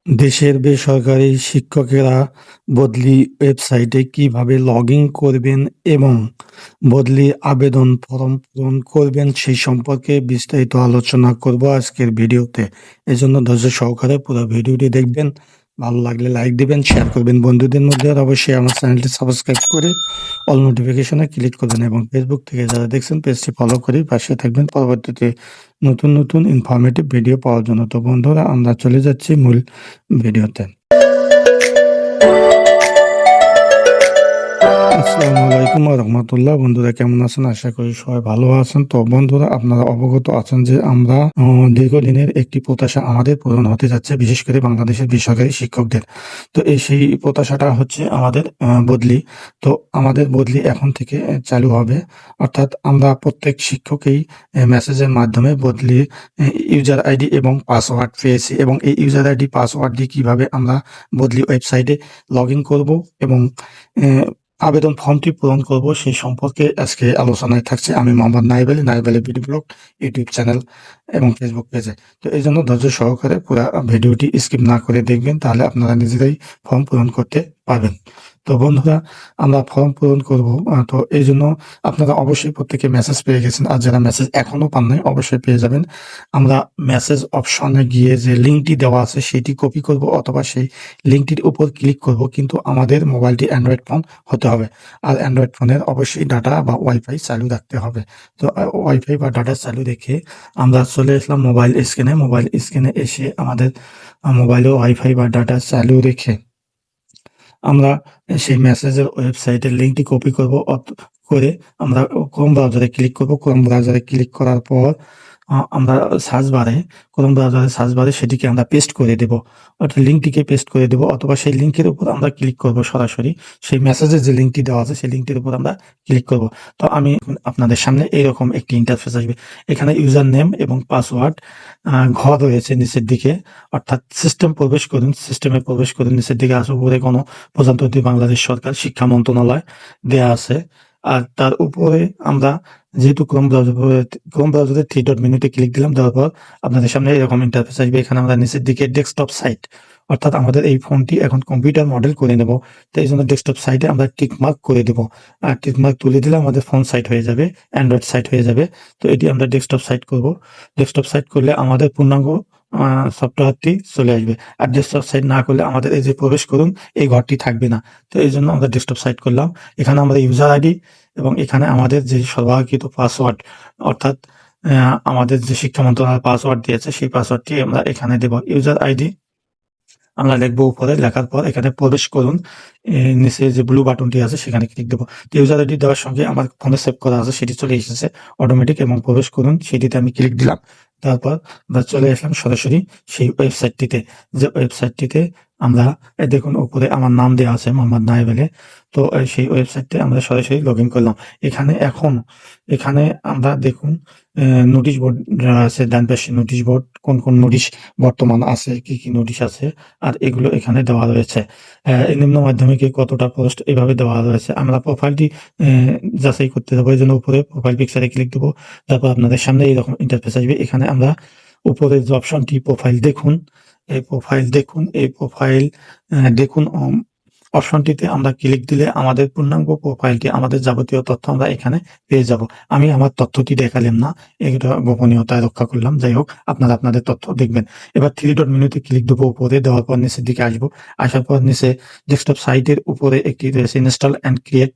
দেশের বেসরকারি শিক্ষকেরা বদলি ওয়েবসাইটে কিভাবে লগ ইন করবেন এবং বদলি আবেদন ফরম পূরণ করবেন সেই সম্পর্কে বিস্তারিত আলোচনা করব আজকের ভিডিওতে। এজন্য ধৈর্য সহকারে পুরো ভিডিওটি দেখবেন। ভালো লাগলে লাইক দিবেন, শেয়ার করবেন বন্ধুদের মধ্যে, আর অবশ্যই আমার চ্যানেলটি সাবস্ক্রাইব করে অল নোটিফিকেশনে ক্লিক করবেন এবং ফেসবুক থেকে যারা দেখছেন পেজটি ফলো করে পাশে থাকবেন পরবর্তীতে নতুন ইনফরমেটিভ ভিডিও পাওয়ার জন্য। তো বন্ধুরা, আমরা চলে যাচ্ছি মূল ভিডিওতে। আসসালামু আলাইকুম ওয়া রাহমাতুল্লাহ। বন্ধুরা কেমন আছেন? আশা করি সবাই ভালো আছেন। তো বন্ধুরা, আপনারা অবগত আছেন যে আমরা দীর্ঘদিনের একটি প্রত্যাশা আমাদের পূরণ হতে যাচ্ছে, বিশেষ করে বাংলাদেশের বেসরকারি শিক্ষকদের। তো সেই প্রত্যাশাটা হচ্ছে আমাদের বদলি। তো আমাদের বদলি এখন থেকে চালু হবে। অর্থাৎ আমরা প্রত্যেক শিক্ষকই মেসেজের মাধ্যমে বদলি ইউজার আইডি এবং পাসওয়ার্ড পেয়েছি, এবং এই ইউজার আইডি পাসওয়ার্ড দিয়ে কিভাবে আমরা বদলি ওয়েবসাইটে লগ ইন করবো এবং আবেদন ফর্মটি পূরণ করব সেই সম্পর্কে আজকে আলোচনায় থাকছে। আমি Mohammad Naib Ali, Naib Ali video blog YouTube channel এবং ফেসবুক পেজে। তো এই জন্য ধৈর্য সহকারে পুরো ভিডিওটি স্কিপ না করে দেখবেন, তাহলে আপনারা নিজেরাই ফর্ম পূরণ করতে পারবেন। তো বন্ধুরা, আমরা ফর্ম পূরণ করব। তো এই জন্য আপনারা অবশ্যই প্রত্যেকে মেসেজ পেয়ে গেছেন, আর যারা মেসেজ এখনো পান নাই অবশ্যই পেয়ে যাবেন। আমরা মেসেজ অপশনে গিয়ে যে লিঙ্কটি দেওয়া আছে সেটি কপি করব, অথবা সেই লিঙ্কটির উপর ক্লিক করব, কিন্তু আমাদের মোবাইলটি অ্যান্ড্রয়েড ফোন হতে হবে। আর অ্যান্ড্রয়েড ফোনের অবশ্যই ডাটা বা ওয়াইফাই চালু রাখতে হবে। তো ওয়াইফাই বা ডাটা চালু রেখে আমরা চলে আসলাম মোবাইল স্ক্রিনে। মোবাইল স্ক্রিনে এসে আমাদের মোবাইলে ওয়াইফাই বা ডাটা চালু রেখে আমরা সেই মেসেজের ওয়েবসাইটের লিঙ্কটি কপি করব, করে আমরা ক্রোম ব্রাউজারে ক্লিক করব। ক্রোম ব্রাউজারে ক্লিক করার পর আমরা ক্রোম ব্রাউজারের সার্চ বারে সেটিকে আমরা পেস্ট করে দেব, অর্থাৎ লিঙ্কটিকে পেস্ট করে দেব, অথবা সেই লিঙ্কের উপর আমরা ক্লিক করব সরাসরি। সেই মেসেজের যে লিঙ্কটি দেওয়া আছে সেই লিঙ্কটির উপর আমরা ক্লিক করব। তো আমি আপনাদের সামনে এইরকম একটি ইন্টারফেস আসবে। এখানে ইউজার নেম এবং পাসওয়ার্ড ঘর রয়েছে নিচের দিকে, অর্থাৎ সিস্টেমে প্রবেশ করুন। নিচের দিকে আসে উপরে কোনো প্রজাতন্ত্রী বাংলাদেশ সরকার শিক্ষা মন্ত্রণালয় দেয়া আছে। আর তার উপরে আমরা যেহেতু ক্রোম ব্রাউজারে থ্রি ডট মেনুতে ক্লিক দিলাম, দেওয়ার পর আপনাদের সামনে এরকম ইন্টারফেস আসবে। এখানে আমরা নিচের দিকে ডেস্কটপ সাইট, অর্থাৎ আমাদের এই ফোনটি এখন কম্পিউটার মডেল করে নেব। তো এই জন্য ডেস্কটপ সাইটে আমরা টিক মার্ক করে দেবো, আর টিক মার্ক তুলে দিলে আমাদের ফোন সাইট হয়ে যাবে, অ্যান্ড্রয়েড সাইট হয়ে যাবে। তো এটি আমরা ডেস্কটপ সাইট করব। ডেস্কটপ সাইট করলে আমাদের পূর্ণাঙ্গ সফটওয়্যারটি চলে আসবে। আর ডেস্কটপ সাইট না করলে আমাদের এই যে প্রবেশ করুন এই ঘরটি থাকবে না। তো এই জন্য আমরা ডেস্কটপ সাইট করলাম। এখানে আমরা ইউজার আইডি এবং এখানে আমাদের যে সরবরাহকৃত পাসওয়ার্ড, অর্থাৎ আমাদের যে শিক্ষা মন্ত্রণালয় পাসওয়ার্ড দিয়েছে সেই পাসওয়ার্ডটি আমরা এখানে দেব। ইউজার আইডি আমরা লিখবো, উপরে লেখার পর এখানে প্রবেশ করুন, নিচে যে ব্লু বাটনটি আছে সেখানে ক্লিক দেবো। ইউজার আইডি দেওয়ার সঙ্গে আমার ফোনে সেভ করা আছে সেটি চলে এসেছে অটোমেটিক, এবং প্রবেশ করুন সেটিতে আমি ক্লিক দিলাম। তারপর আমরা চলে আসলাম সরাসরি সেই ওয়েবসাইটটিতে, যে ওয়েবসাইটটিতে আমরা দেখুন উপরে আমার নাম দেওয়া আছে মোহাম্মদ নাইব আলী। তো সেই ওয়েবসাইটে আমরা সরাসরি লগ ইন করলাম। এখানে আমরা দেখুন নোটিশ বোর্ড আছে, ডান পাশে নোটিশ বোর্ড, কোন নোটিশ বর্তমান আছে, কি নোটিশ আছে, আর এগুলো এখানে দেওয়া রয়েছে। নিম্ন মাধ্যমিকে কতটা পোস্ট এভাবে দেওয়া রয়েছে। আমরা প্রোফাইলটি যাচাই করতে যাবো, এই জন্য উপরে প্রোফাইল পিকচারে ক্লিক দেবো। তারপর আপনাদের সামনে এইরকম ইন্টারফেস আসবে। এখানে আমরা উপরে যে অপশনটি প্রোফাইল দেখুন, এই প্রোফাইল দেখুন অপশনটিতে আমরা ক্লিক দিলে আমাদের পূর্ণাঙ্গ প্রোফাইলটি, আমাদের যাবতীয় তথ্য আমরা এখানে পেয়ে যাব। আমি আমার তথ্যটি দেখালাম না, এটা গোপনীয়তায় রক্ষা করলাম। যাই হোক, আপনারা আপনাদের তথ্য দেখবেন। এবার থ্রি ডট মেনুতে ক্লিক দেবো, উপরে দেওয়ার পর নিচের দিকে আসবো। আসার পর নিচে ডেস্কটপ সাইটের উপরে একটি রয়েছে ইনস্টল অ্যান্ড ক্রিয়েট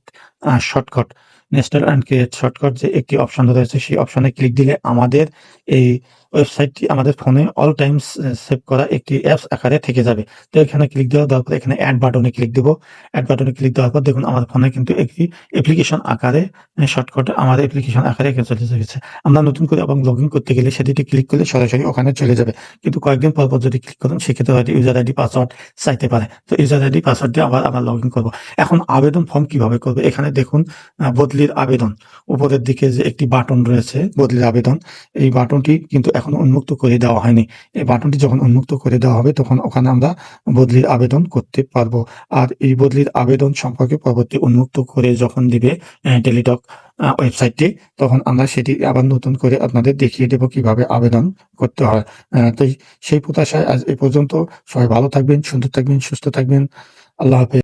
শর্টকাট যে একটি অপশন রয়েছে, সেই অপশনে ক্লিক দিলে আমাদের এই ওয়েবসাইটটি আমাদের ফোনে অল টাইমস সেভ করা একটি অ্যাপস আকারে থেকে যাবে। তো এখানে ক্লিক দেওয়ার পর এখানে অ্যাড বাটনে ক্লিক দেবো। অ্যাড বাটনে ক্লিক দেওয়ার পর দেখুন আমার ফোনে কিন্তু একটি অ্যাপ্লিকেশন আকারে শর্টকাট আমার অ্যাপ্লিকেশন আকারে চলে যাচ্ছে। আমরা নতুন করে এবং লগ ইন করতে গেলে সেটিতে ক্লিক করলে সরাসরি ওখানে চলে যাবে, কিন্তু কয়েকদিন পর যদি ক্লিক করেন সেক্ষেত্রে হয়তো ইউজার আইডি পাসওয়ার্ড চাইতে পারে। তো ইউজার আইডি পাসওয়ার্ড দিয়ে আবার লগ ইন করবো। এখন আবেদন ফর্ম কিভাবে করবো? এখানে দেখুন বদলির আবেদন, উপরের দিকে যে একটি বাটন রয়েছে বদলির আবেদন, এই বাটনটি কিন্তু এখন এখনো উন্মুক্ত করে দেওয়া হয়নি। এই বাটনটি যখন উন্মুক্ত করে দেওয়া হবে তখন ওখানে আমরা বদলির আবেদন করতে পারবো। আর এই বদলির আবেদন সম্পর্কে পরবর্তী উন্মুক্ত করে যখন দিবে টেলিটক ওয়েবসাইটটি, তখন আমরা সেটি আবার নতুন করে আপনাদের দেখিয়ে দেব কিভাবে আবেদন করতে হয়। তো সেই প্রত্যাশায় আজ এ পর্যন্ত। সবাই ভালো থাকবেন, সুন্দর থাকবেন, সুস্থ থাকবেন। আল্লাহ হাফেজ।